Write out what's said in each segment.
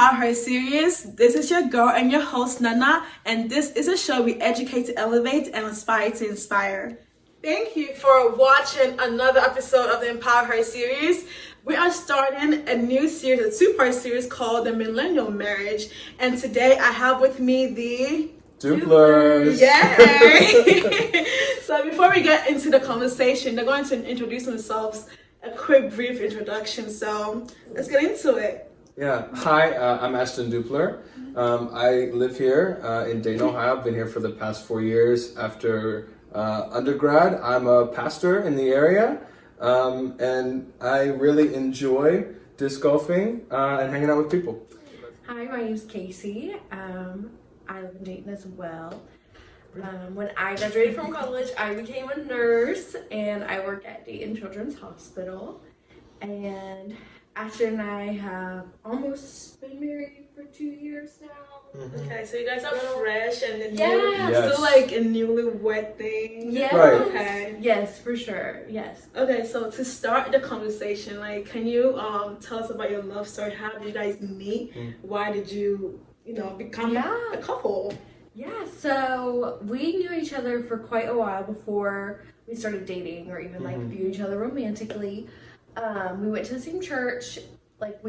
Empower Her series. This is your girl and your host, Nana, and this is a show we educate to elevate and inspire to inspire. Thank you for watching another episode of the Empower Her series. We are starting a new series, a two-part series called the Millennial Marriage, and today I have with me the Duplers. Yay! So before we get into the conversation, they're going to introduce themselves, a quick brief introduction. So let's get into it. Yeah. Hi, I'm Mr Dupler. I live here in Dayton, Ohio. I've been here for the past 4 years. After undergrad, I'm a pastor in the area, and I really enjoy disc golfing and hanging out with people. Hi, my name's Casey. I live in Dayton as well. When I graduated from college, I became a nurse, and I work at Dayton Children's Hospital. And Ashton and I have almost been married for 2 years now. Mm-hmm. Okay, so you guys are fresh and then Yes. still like a newlywed thing. Yes. Right. Okay. Yes, for sure. Yes. Okay, so to start the conversation, like, can you tell us about your love story? How did you guys meet? Why did you, become a couple? Yeah, so we knew each other for quite a while before we started dating or even like view each other romantically. We went to the same church. Like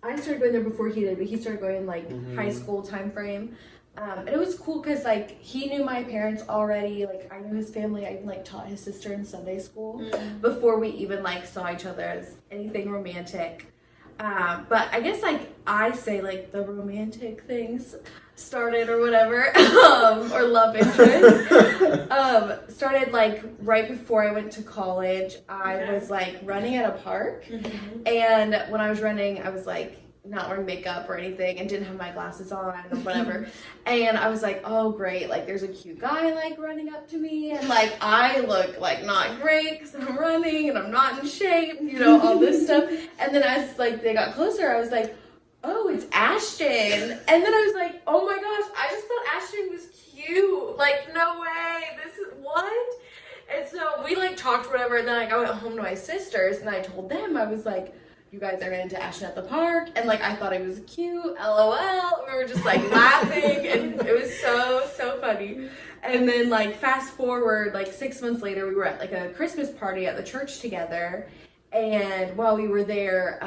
I started going there before he did, but he started going like high school time frame. And it was cool because like he knew my parents already. Like I knew his family. I even like taught his sister in Sunday school before we even like saw each other as anything romantic. But I guess like I say like the romantic things started or whatever, or love interest, started like right before I went to college. I was like running at a park, and when I was running, I was like not wearing makeup or anything and didn't have my glasses on or whatever. And I was like, oh great, like there's a cute guy like running up to me, and like I look like not great because I'm running and I'm not in shape, all this stuff. And then as like they got closer, I was like, oh, it's Ashton. And then I was like, oh my gosh, I just thought Ashton was cute. Like, no way. This is what? And so we like talked whatever, and then like, I went home to my sisters and I told them, I was like, you guys are into Ashton at the park, and like I thought he was cute, LOL. We were just like laughing, and it was so funny. And then like fast forward like 6 months later, we were at like a Christmas party at the church together. And while we were there,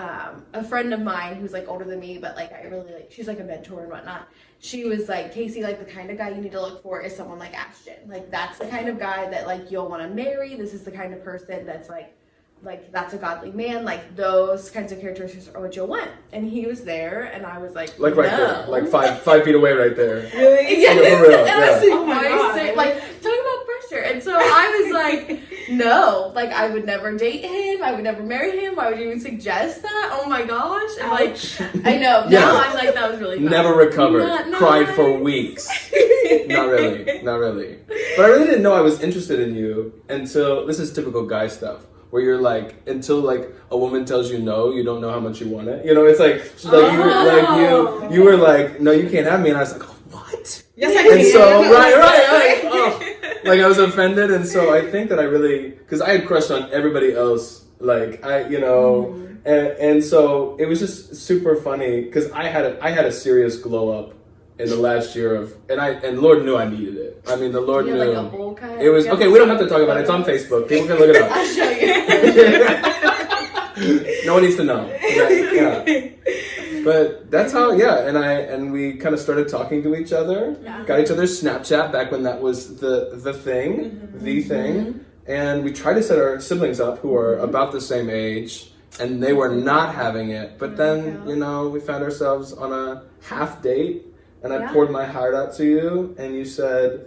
a friend of mine who's like older than me, but like I really like, she's like a mentor and whatnot. She was like, Casey, like the kind of guy you need to look for is someone like Ashton. Like that's the kind of guy that like you'll want to marry. This is the kind of person that's like that's a godly man. Like those kinds of characteristics are what you'll want. And he was there, and I was like Like right there, like five feet away, right there. Really? Yes. For real, And I was Oh my God. like talking about pressure. And so I was like, no, like I would never date him. I would never marry him. Why would you even suggest that? Oh my gosh. And like, I know. Yeah. Now I'm like, that was really fun. Never recovered. Not Cried nice. for weeks. Not really. But I really didn't know I was interested in you until, this is typical guy stuff, where you're like, until like a woman tells you no, you don't know how much you want it. It's like, you were like, no, you can't have me. And I was like, oh, what? Yes, I can. And so, right. Like I was offended. And so I think that I really, because I had crushed on everybody else. Like and so it was just super funny because I had a serious glow up in the last year and Lord knew I needed it. I mean, the Lord knew. Like a bowl cut? It was, okay, we don't have to talk about it. It's on Facebook. People can look it up. I'll show you. No one needs to know. Yeah. But that's how, and we kind of started talking to each other. Yeah. Got each other's Snapchat back when that was the thing. And we tried to set our siblings up who are about the same age, and they were not having it. But then, we found ourselves on a half date. And I poured my heart out to you, and you said,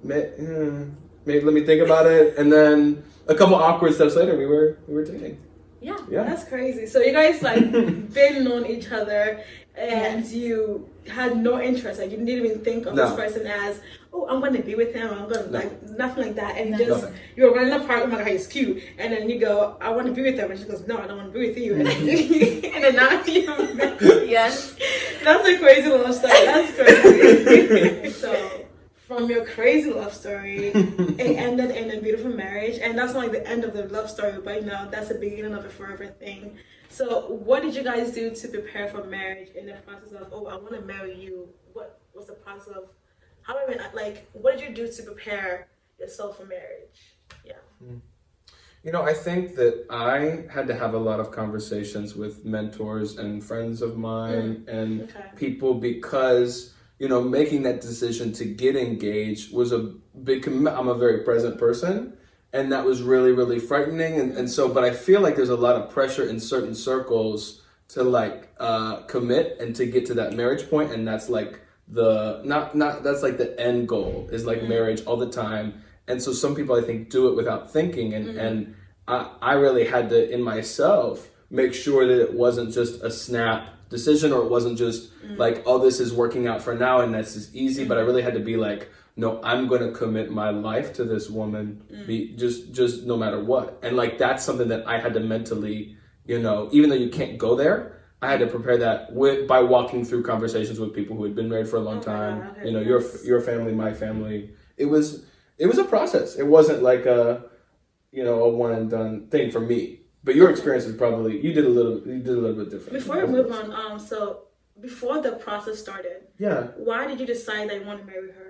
maybe let me think about it. And then a couple awkward steps later, we were dating. Yeah. That's crazy. So you guys like been known each other, and you had no interest. Like you didn't even think of this person as, oh, I'm going to be with him. I'm going to like nothing like that. And you were running apart. Oh my God, he's cute. And then you go, I want to be with him. And she goes, no, I don't want to be with you. And then now you. Yes. That's a crazy love story. That's crazy. So from your crazy love story, it ended in a beautiful marriage. And that's not like the end of the love story, but that's the beginning of a forever thing. So what did you guys do to prepare for marriage in the process of, oh, I want to marry you? What was the process of, what did you do to prepare yourself for marriage? Yeah. You know, I think that I had to have a lot of conversations with mentors and friends of mine and people because, you know, making that decision to get engaged was a big, I'm a very present person. And that was really, really frightening. And so, but I feel like there's a lot of pressure in certain circles to like commit and to get to that marriage point. And that's like that's like the end goal is like marriage all the time. And so some people I think do it without thinking. And I really had to, in myself, make sure that it wasn't just a snap decision or it wasn't just like, oh, this is working out for now and that's just easy. But I really had to be like, no, I'm going to commit my life to this woman, just no matter what. And like, that's something that I had to mentally, you know, even though you can't go there, I had to prepare that by walking through conversations with people who had been married for a long time. You know, your family, my family. It was a process. It wasn't like a one and done thing for me. But your experience is probably you did a little bit different. Before we move on, so before the process started, why did you decide that you want to marry her?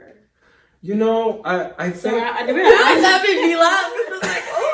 You know, I think that made me laugh because like, oh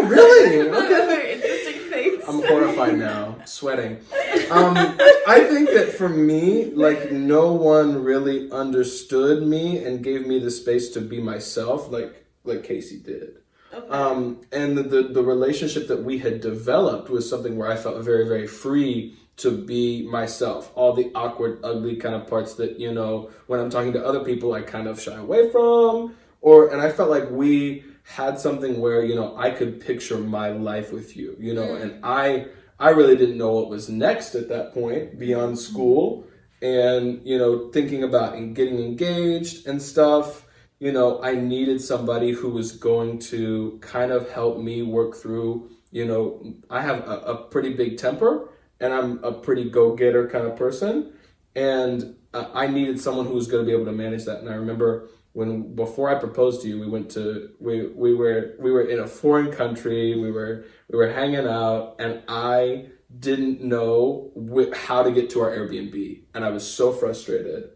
really? Okay. Very interesting face. I'm horrified now, sweating. I think that for me, like no one really understood me and gave me the space to be myself, like Casey did. Okay. And the relationship that we had developed was something where I felt very, very free to be myself. All the awkward, ugly kind of parts that, you know, when I'm talking to other people, I kind of shy away from. And I felt like we had something where, you know, I could picture my life with you, you know, and I really didn't know what was next at that point beyond school and, you know, thinking about and getting engaged and stuff. You know, I needed somebody who was going to kind of help me work through, you know, I have a pretty big temper and I'm a pretty go-getter kind of person. And I needed someone who was going to be able to manage that. And I remember before I proposed to you, we were in a foreign country, we were hanging out, and I didn't know how to get to our Airbnb. And I was so frustrated.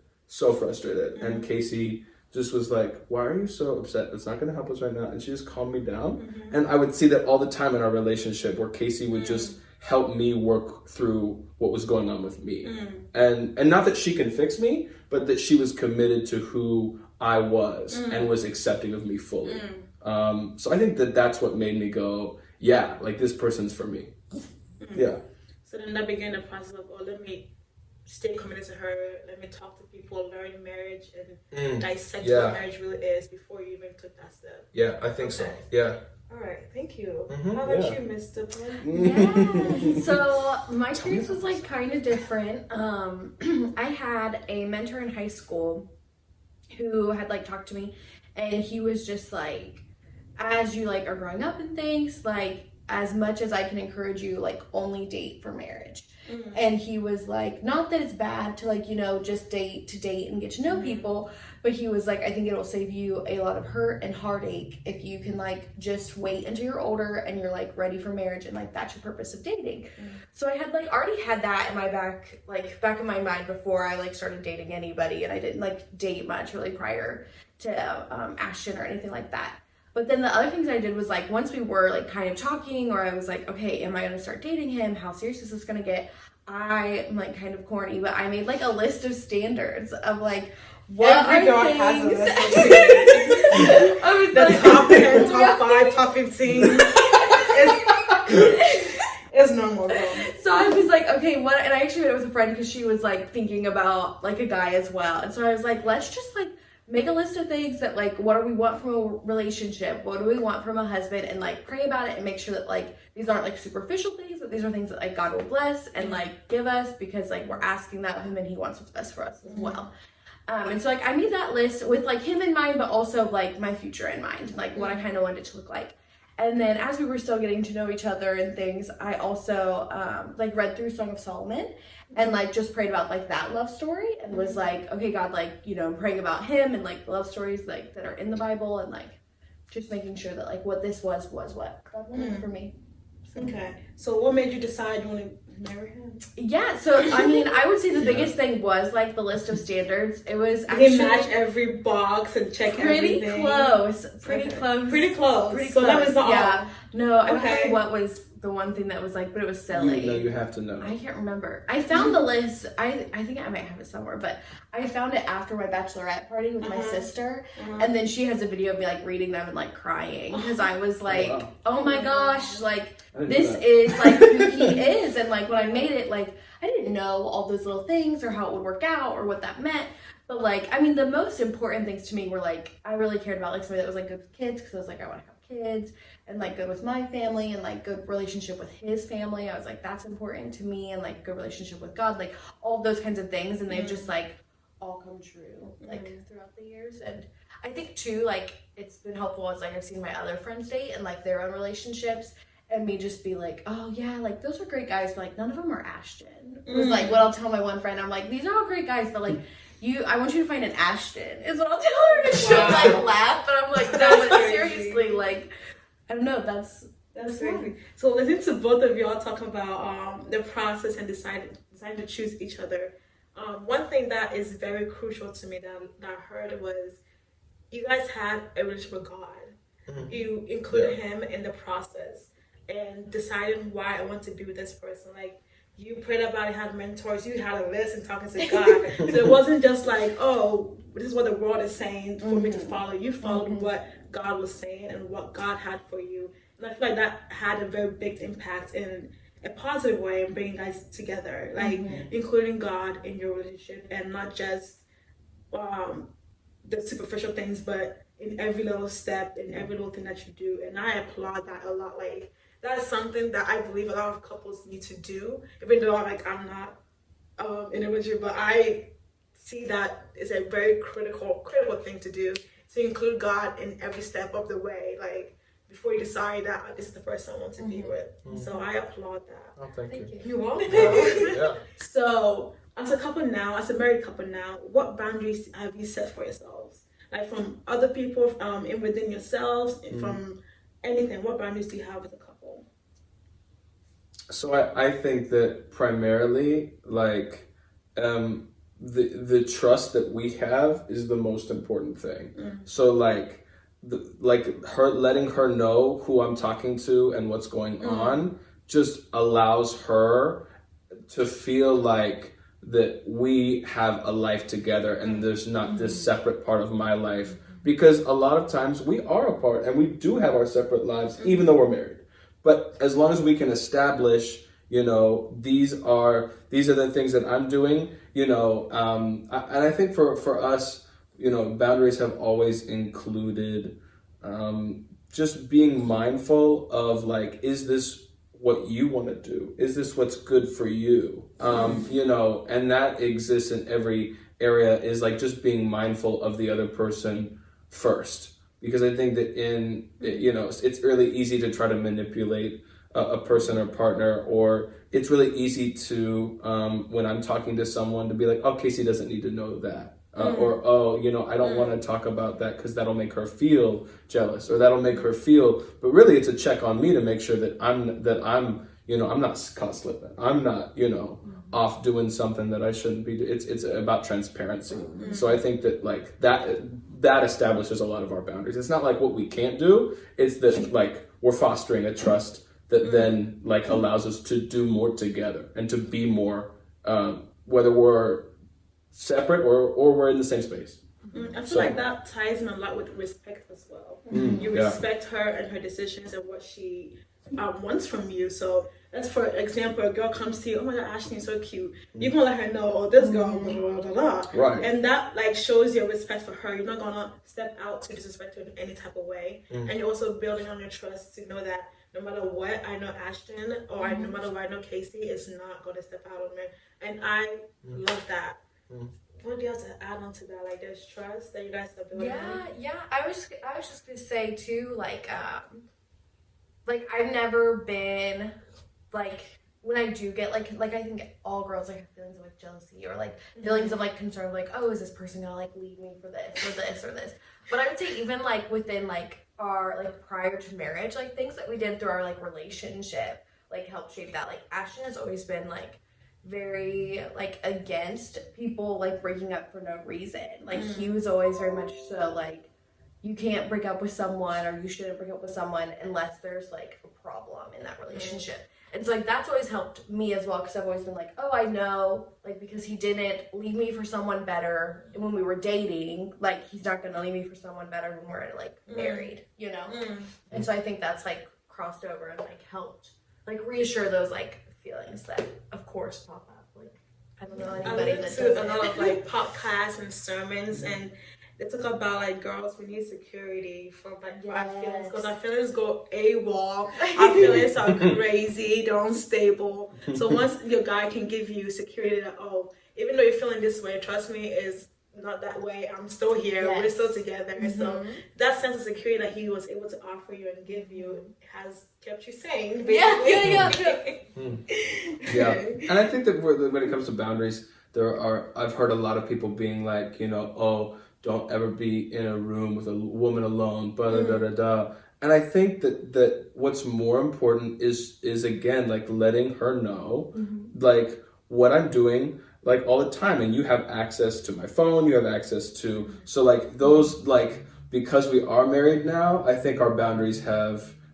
And Casey just was like, why are you so upset? It's not going to help us right now. And she just calmed me down. And I would see that all the time in our relationship where Casey would just help me work through what was going on with me. And not that she can fix me, but that she was committed to who I was and was accepting of me fully. So I think that's what made me go, yeah, like this person's for me. Yeah. So then that began the process of, let me stay committed to her, let me talk to people, learn marriage, and dissect what marriage really is before you even took that step. Yeah, I think so. Yeah. All right, thank you. How about you, Mr. Yeah. So my experience was like kind of different. I had a mentor in high school who had like talked to me, and he was just like, as you like are growing up and things, like as much as I can encourage you, like only date for marriage. And he was like, not that it's bad to like, you know, just date and get to know people, but he was like, I think it'll save you a lot of hurt and heartache if you can like just wait until you're older and you're like ready for marriage and like that's your purpose of dating. So I had like already had that in my back of my mind before I like started dating anybody, and I didn't like date much really prior to Ashton or anything like that. But then the other things I did was like, once we were like kind of talking, or I was like, okay, am I going to start dating him? How serious is this going to get? I'm like kind of corny, but I made like a list of standards of like, what every girl things? has a list of standards. I was the like, top 10, top 5, top 15. It's normal, girl. So I was like, okay, what? And I actually met with a friend because she was like thinking about like a guy as well. And so I was like, let's just like make a list of things that like, what do we want from a relationship? What do we want from a husband? And like pray about it and make sure that like these aren't like superficial things, but these are things that like God will bless and like give us, because like we're asking that of him and he wants what's best for us as well. And so like I made that list with like him in mind, but also like my future in mind, like what I kind of wanted it to look like. And then as we were still getting to know each other and things, I also like read through Song of Solomon and like just prayed about like that love story and was like, okay, God, like, you know, I'm praying about him and like love stories like that are in the Bible and like just making sure that like what this was what God wanted for me. So. Okay. So what made you decide you want to marry him? Yeah, so I mean, I would say the biggest thing was like the list of standards. It was actually match every box and check pretty everything. Close. Pretty close. So that was not all. No, I don't know what was the one thing that was like, but it was silly. You know, you have to know. I can't remember. I found the list. I think I might have it somewhere, but I found it after my bachelorette party with my sister, and then she has a video of me like reading them and like crying because I was like, oh my gosh, like this is like who he is, and like when I made it, like I didn't know all those little things or how it would work out or what that meant. But like, I mean, the most important things to me were like, I really cared about like somebody that was like good with kids because I was like, I want to have kids, and like good with my family, and like good relationship with his family. I was like, that's important to me, and like good relationship with God, like all those kinds of things, and they've just like all come true like throughout the years. And I think too, like it's been helpful as like I've seen my other friends date and like their own relationships, and me just be like, oh yeah, like those are great guys, but like none of them are Ashton. Was like what I'll tell my one friend. I'm like, these are all great guys, but like I want you to find an Ashton is what I'll tell her, and she'll like laugh, but I'm like, no, but seriously, like I don't know, that's crazy. So listening to both of y'all talk about the process and deciding to choose each other, one thing that is very crucial to me that I heard was you guys had a relationship with God. You included him in the process and decided why I want to be with this person. Like you prayed about it, had mentors, you had a list and talking to God. So it wasn't just like, oh, this is what the world is saying for me to follow. You followed what God was saying and what God had for you. And I feel like that had a very big impact in a positive way in bringing guys together, like including God in your relationship and not just the superficial things, but in every little step, in every little thing that you do. And I applaud that a lot. Like that's something that I believe a lot of couples need to do, even though I'm not in a relationship, but I see that it's a very critical thing to do, to include God in every step of the way, like before you decide that this is the person I want to be with. So I applaud that. Oh, thank you. You're welcome. Yeah. So as a married couple now, what boundaries have you set for yourselves? Like from other people, and within yourselves, from anything, what boundaries do you have as a couple? So I think that primarily, like, the trust that we have is the most important thing. So like, letting her know who I'm talking to and what's going on just allows her to feel like that we have a life together and there's not this separate part of my life, because a lot of times we are apart and we do have our separate lives even though we're married. But as long as we can establish, you know, these are the things that I'm doing, you know, and I think for us, you know, boundaries have always included just being mindful of like, is this what you want to do? Is this what's good for you? You know, and that exists in every area, is like just being mindful of the other person first. Because I think that you know, it's really easy to try to manipulate a person or partner, or it's really easy to, when I'm talking to someone, to be like, oh, Casey doesn't need to know that. Or, oh, you know, I don't want to talk about that because that'll make her feel jealous, or that'll make her feel, but really it's a check on me to make sure that I'm, you know, I'm not caught slipping. I'm not, you know, off doing something that I shouldn't be. It's about transparency. So I think that like that establishes a lot of our boundaries. It's not like what we can't do. It's that like we're fostering a trust that then like allows us to do more together and to be more, whether we're separate or we're in the same space. I feel like that ties in a lot with respect as well. You respect her and her decisions and what she wants from you. So that's, for example, a girl comes to you, oh my god, Ashley is so cute. You can let her know, oh, this girl, blah, blah, blah. Right. And that like shows your respect for her. You're not gonna step out to disrespect her in any type of way. And you're also building on your trust to know that no matter what, I know Ashton, or no matter what, I know Casey is not gonna step out on me. And I love that. What do you have to add on to that? Like, there's trust that you guys are building. Yeah. I was just gonna say too, like I've never been like when I do get like I think all girls like have feelings of like jealousy or like feelings of like concern, like, oh, is this person gonna like leave me for this or this or this? But I would say even like within like our like prior to marriage, like things that we did through our like relationship like helped shape that. Like Ashton has always been like very like against people like breaking up for no reason. Like he was always very much so like, you can't break up with someone or you shouldn't break up with someone unless there's like a problem in that relationship. And so like that's always helped me as well, because I've always been like, oh, I know, like because he didn't leave me for someone better when we were dating, like he's not gonna leave me for someone better when we're like married, you know? And so I think that's like crossed over and like helped like reassure those like feelings that of course pop up. Like I don't know anybody that does a lot of like podcasts and sermons, and they talk about like girls, we need security for like our feelings, because our feelings go AWOL, our feelings are crazy, they're unstable. So once your guy can give you security that, oh, even though you're feeling this way, trust me, is not that way, I'm still here, we're still together. So that sense of security that he was able to offer you and give you has kept you sane, basically. And I think that when it comes to boundaries, I've heard a lot of people being like, you know, oh, don't ever be in a room with a woman alone, blah, da, da, da. And I think that what's more important is again, like letting her know, like what I'm doing, like all the time. And you have access to my phone, you have access to, so like those, like, because we are married now, I think our boundaries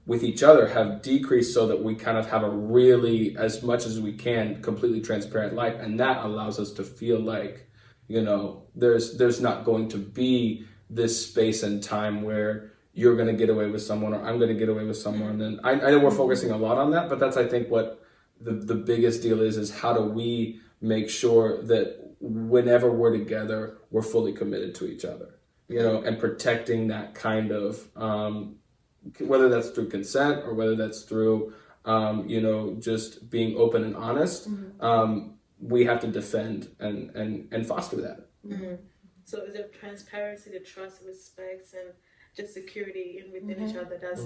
with each other have decreased so that we kind of have a really, as much as we can, completely transparent life. And that allows us to feel like, you know, there's not going to be this space and time where you're going to get away with someone or I'm going to get away with someone. And I know we're focusing a lot on that, but that's, I think, what the biggest deal is how do we make sure that whenever we're together, we're fully committed to each other, you know, and protecting that kind of, whether that's through consent or whether that's through, you know, just being open and honest. We have to defend and foster that. So is it transparency, the trust, respect, and just security within each other that's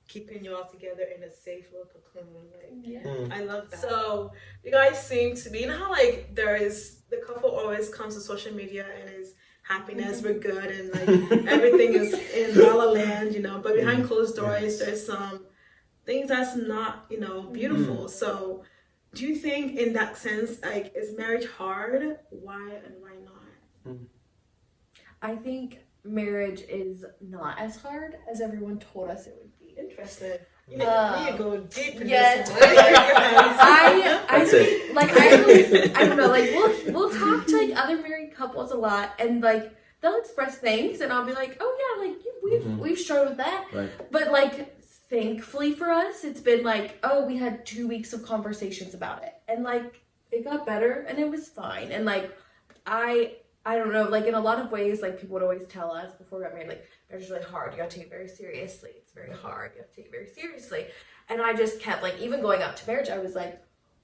keeping you all together in a safe little cocoon? Like, I love that. So you guys seem to be, you know how like the couple always comes to social media and is happiness, we're good, and like everything is in la la land, you know, but behind closed doors there's some things that's not, you know, beautiful. So do you think in that sense, like, is marriage hard? Why and why not? I think marriage is not as hard as everyone told us it would be. Interesting. You go deep in this one. I think, like, I don't know, like, we'll talk to, like, other married couples a lot, and, like, they'll express things, and I'll be like, oh, yeah, like, we've struggled with that. Right. But, like, thankfully for us, it's been like, oh, we had 2 weeks of conversations about it, and like it got better and it was fine. And like I don't know, like in a lot of ways, like people would always tell us before we got married, like, marriage is really hard, you gotta take it very seriously, it's very hard, you have to take it very seriously. And I just kept, like, even going up to marriage, I was like,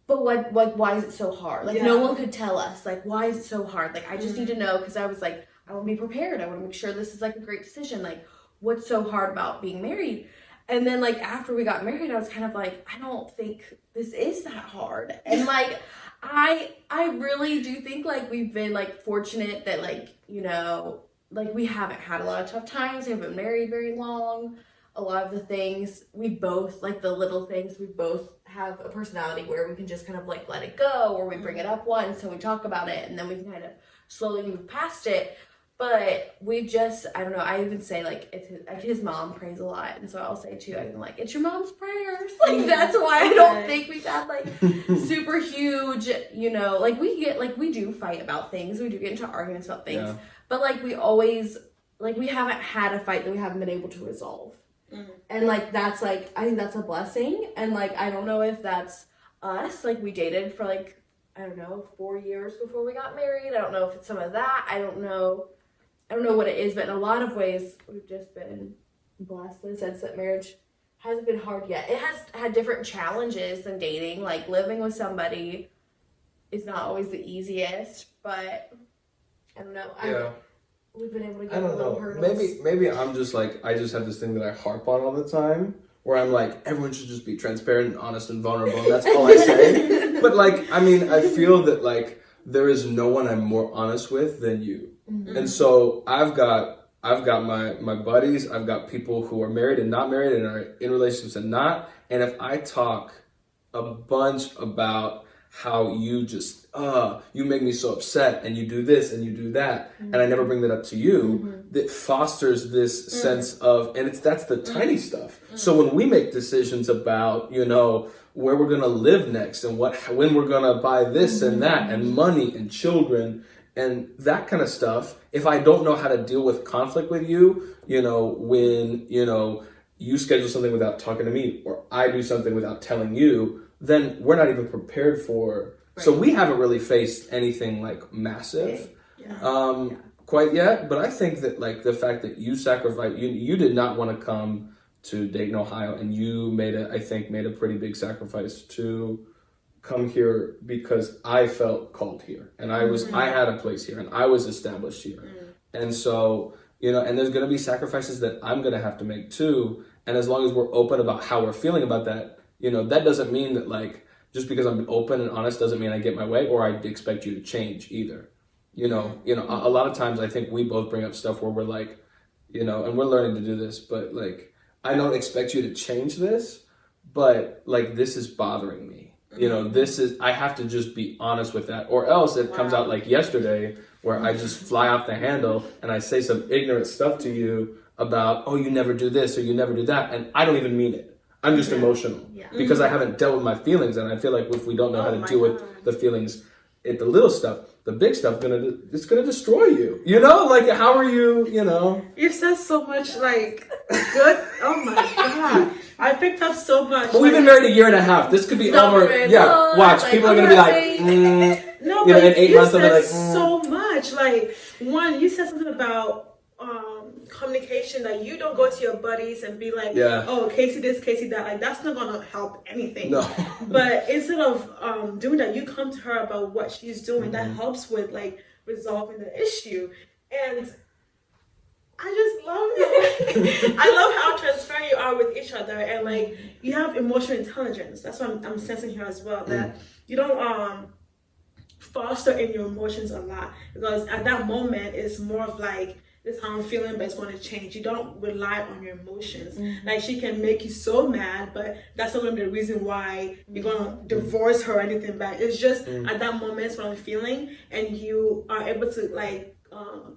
but what, like, why is it so hard? Like, no one could tell us, like, why is it so hard? Like, I just need to know, because I was like, I want to be prepared, I want to make sure this is like a great decision, like, what's so hard about being married? And then, like, after we got married, I was kind of like, I don't think this is that hard. And, like, I really do think, like, we've been, like, fortunate that, like, you know, like, we haven't had a lot of tough times. We haven't been married very long. A lot of the things, we both, like, the little things, we both have a personality where we can just kind of, like, let it go, or we bring it up once and we talk about it, and then we can kind of slowly move past it. But we just, I don't know, I even say, like, it's his mom prays a lot. And so I'll say, too, I'm like, it's your mom's prayers. Like, that's why I don't think we've had, like, super huge, you know, like, we do fight about things. We do get into arguments about things. Yeah. But, like, we always, like, we haven't had a fight that we haven't been able to resolve. And, like, that's, like, I think that's a blessing. And, like, I don't know if that's us. Like, we dated for, like, I don't know, 4 years before we got married. I don't know if it's some of that. I don't know what it is, but in a lot of ways, we've just been blessed in the sense that marriage hasn't been hard yet. It has had different challenges than dating. Like, living with somebody is not always the easiest, but I don't know. We've been able to get a little hurdles. Maybe I'm just like, I just have this thing that I harp on all the time, where I'm like, everyone should just be transparent and honest and vulnerable, and that's all I say. But like, I mean, I feel that like there is no one I'm more honest with than you. And so I've got my buddies, I've got people who are married and not married and are in relationships and not. And if I talk a bunch about how you just, you make me so upset and you do this and you do that, and I never bring that up to you, that fosters this sense of, and that's the tiny stuff. So when we make decisions about, you know, where we're gonna live next and when we're gonna buy this and that and money and children and that kind of stuff, if I don't know how to deal with conflict with you, you know, when, you know, you schedule something without talking to me or I do something without telling you, then we're not even prepared for. Right. So we haven't really faced anything like massive quite yet. But I think that like the fact that you sacrificed, you did not want to come to Dayton, Ohio, and you made a pretty big sacrifice to come here because I felt called here and I had a place here and I was established here. And so, you know, and there's going to be sacrifices that I'm going to have to make too. And as long as we're open about how we're feeling about that, you know, that doesn't mean that like, just because I'm open and honest doesn't mean I get my way or I expect you to change either. You know, a lot of times I think we both bring up stuff where we're like, you know, and we're learning to do this, but like, I don't expect you to change this, but like, this is bothering me. You know, I have to just be honest with that, or else it comes out like yesterday where I just fly off the handle and I say some ignorant stuff to you about, oh, you never do this or you never do that. And I don't even mean it. I'm just emotional because I haven't dealt with my feelings. And I feel like if we don't know how to deal with the feelings, the little stuff, the big stuff, it's going to destroy you. You know, like, how are you, you know? You've said so much, like, good. Oh my God. I picked up so much. But we've been married a year and a half. This could be over. Yeah, watch. Like, people are going to be like, no, you know, in 8 months, you I'm like, said so much. Like, one, you said something about communication, that you don't go to your buddies and be like, oh, Casey this, Casey that. Like, that's not going to help anything. No. But instead of doing that, you come to her about what she's doing. That helps with, like, resolving the issue. And I just love it. I love how transparent you are with each other, and like you have emotional intelligence. That's what I'm sensing here as well. That you don't foster in your emotions a lot, because at that moment it's more of like, this is how I'm feeling, but it's going to change. You don't rely on your emotions. Like, she can make you so mad, but that's not going to be the reason why you're going to divorce her or anything back. It's just at that moment, it's what I'm feeling, and you are able to like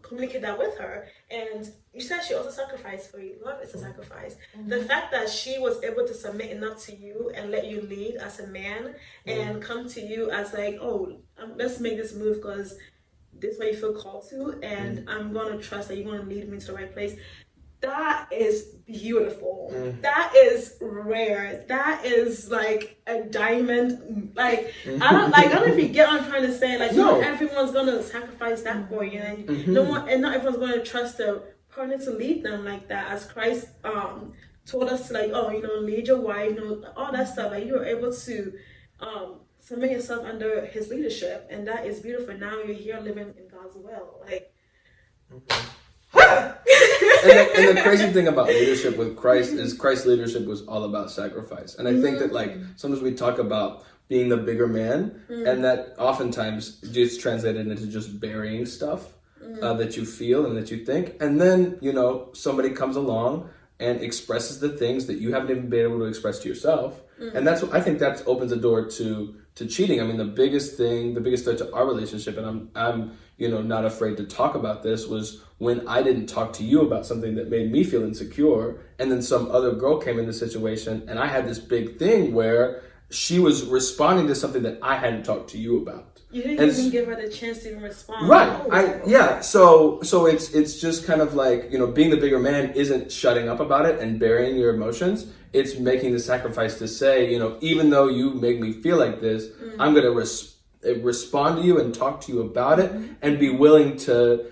communicate that with her. And you said she also sacrificed for you. Love is a sacrifice. The fact that she was able to submit enough to you and let you lead as a man and come to you as like, oh, let's make this move because this is what you feel called to, and I'm going to trust that you're going to lead me to the right place. That is beautiful. That is rare. That is like a diamond. Like, I don't know if you get what I'm trying to say. Like, not everyone's going to sacrifice that for you, and not everyone's going to trust their partner to lead them like that, as Christ told us to, like, oh, you know, lead your wife, you know, all that stuff. Like, you were able to submit yourself under his leadership, and that is beautiful. Now you're here living in God's will. Like, and the crazy thing about leadership with Christ is Christ's leadership was all about sacrifice. And I think that like sometimes we talk about being the bigger man, and that oftentimes gets translated into just burying stuff that you feel and that you think, and then, you know, somebody comes along and expresses the things that you haven't even been able to express to yourself. And that's what I think that opens the door to cheating. I mean, the biggest threat to our relationship, and I'm you know, not afraid to talk about this, was when I didn't talk to you about something that made me feel insecure, and then some other girl came in the situation, and I had this big thing where she was responding to something that I hadn't talked to you about. You didn't even give her the chance to even respond. Right. So it's just kind of like, you know, being the bigger man isn't shutting up about it and burying your emotions. It's making the sacrifice to say, you know, even though you make me feel like this, I'm going to respond to you and talk to you about it, and be willing to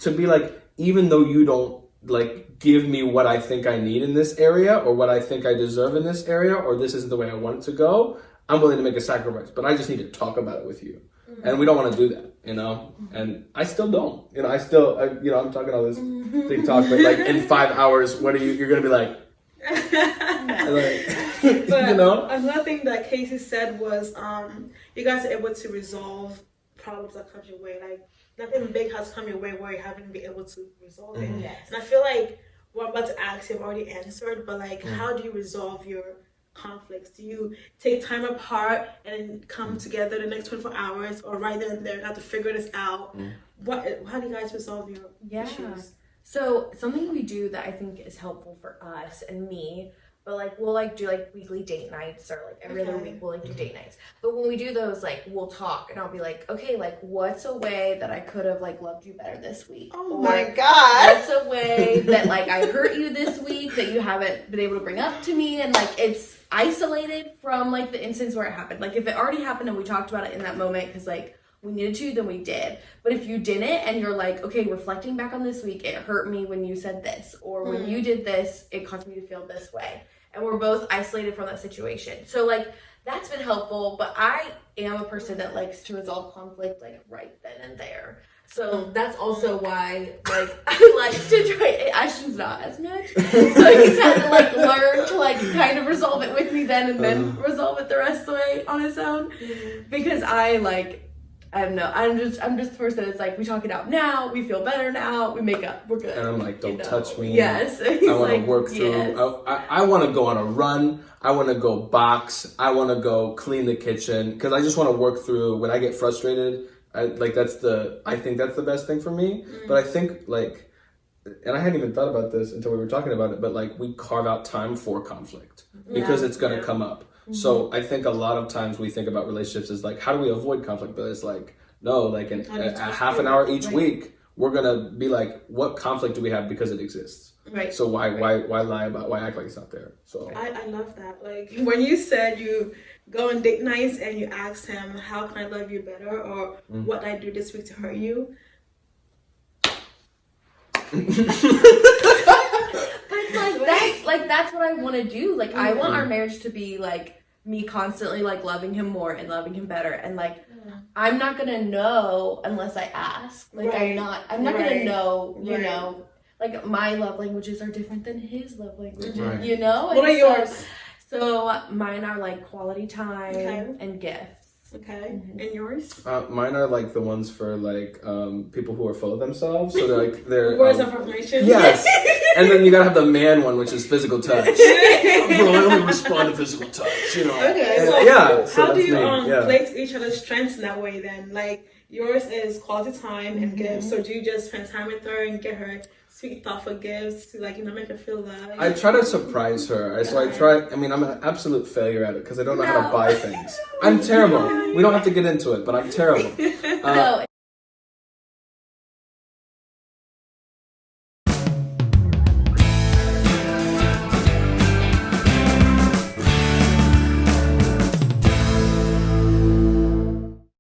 be like, even though you don't like give me what I think I need in this area, or what I think I deserve in this area, or this isn't the way I want it to go, I'm willing to make a sacrifice, but I just need to talk about it with you. And we don't want to do that, you know? And I still don't, you know, you know, I'm talking all this big talk, but like in 5 hours, you're going to be like, Like, But you know? another thing that Casey said was you guys are able to resolve problems that come your way. Like nothing big has come your way where you haven't been able to resolve it. Yes. And I feel like what I'm about to ask you, I've already answered, but like how do you resolve your conflicts? Do you take time apart and come together the next 24 hours, or right then and there you have to figure this out? How do you guys resolve your issues? So something we do that I think is helpful for us and me, but like we'll like do like weekly date nights, or like every other week we'll like do date nights. But when we do those, like we'll talk and I'll be like, okay, like what's a way that I could have like loved you better this week? Oh or, my God. what's a way that like I hurt you this week that you haven't been able to bring up to me, and like it's isolated from like the instance where it happened. Like if it already happened and we talked about it in that moment because like we needed to, then we did. But if you didn't and you're like, okay, reflecting back on this week, it hurt me when you said this, or when you did this, it caused me to feel this way. And we're both isolated from that situation. So like that's been helpful, but I am a person that likes to resolve conflict like right then and there. So that's also why like I like to try. Ashton's not as much, so he's had to like learn to like kind of resolve it with me then, and then resolve it the rest of the way on his own. Because I like, I don't know. I'm just the person that's like, we talk it out now, we feel better now, we make up, we're good. And I'm like, don't touch me. Yes. I want to work through. Yes. I want to go on a run. I want to go box. I want to go clean the kitchen, because I just want to work through when I get frustrated. I think that's the best thing for me. But I think like, and I hadn't even thought about this until we were talking about it, but like we carve out time for conflict because it's going to come up. So I think a lot of times we think about relationships as like, how do we avoid conflict? But it's like, no, like in a half an hour each week, we're going to be like, what conflict do we have because it exists? Right. So why lie about, why act like it's not there? So I love that. Like when you said you go on date nights and you ask him, how can I love you better? Or what did I do this week to hurt you? But that's what I want to do. Like I want our marriage to be like me constantly like loving him more and loving him better, and like I'm not gonna know unless I ask. Like I'm not gonna know, you know, like my love languages are different than his love languages, you know? What are yours? So mine are like quality time and gifts. Okay. And yours? mine are like the ones for like people who are full of themselves. So they're words of affirmation. Yes. And then you gotta have the man one, which is physical touch. Bro, I only respond to physical touch, you know. Okay. And, so how do you play to each other's strengths in that way then? Like yours is quality time and gifts. So do you just spend time with her and get her sweet, thoughtful gifts to like, you know, make her feel loved? I try to surprise her. I mean, I'm an absolute failure at it because I don't know how to buy things. I'm terrible. We don't have to get into it, but I'm terrible. No.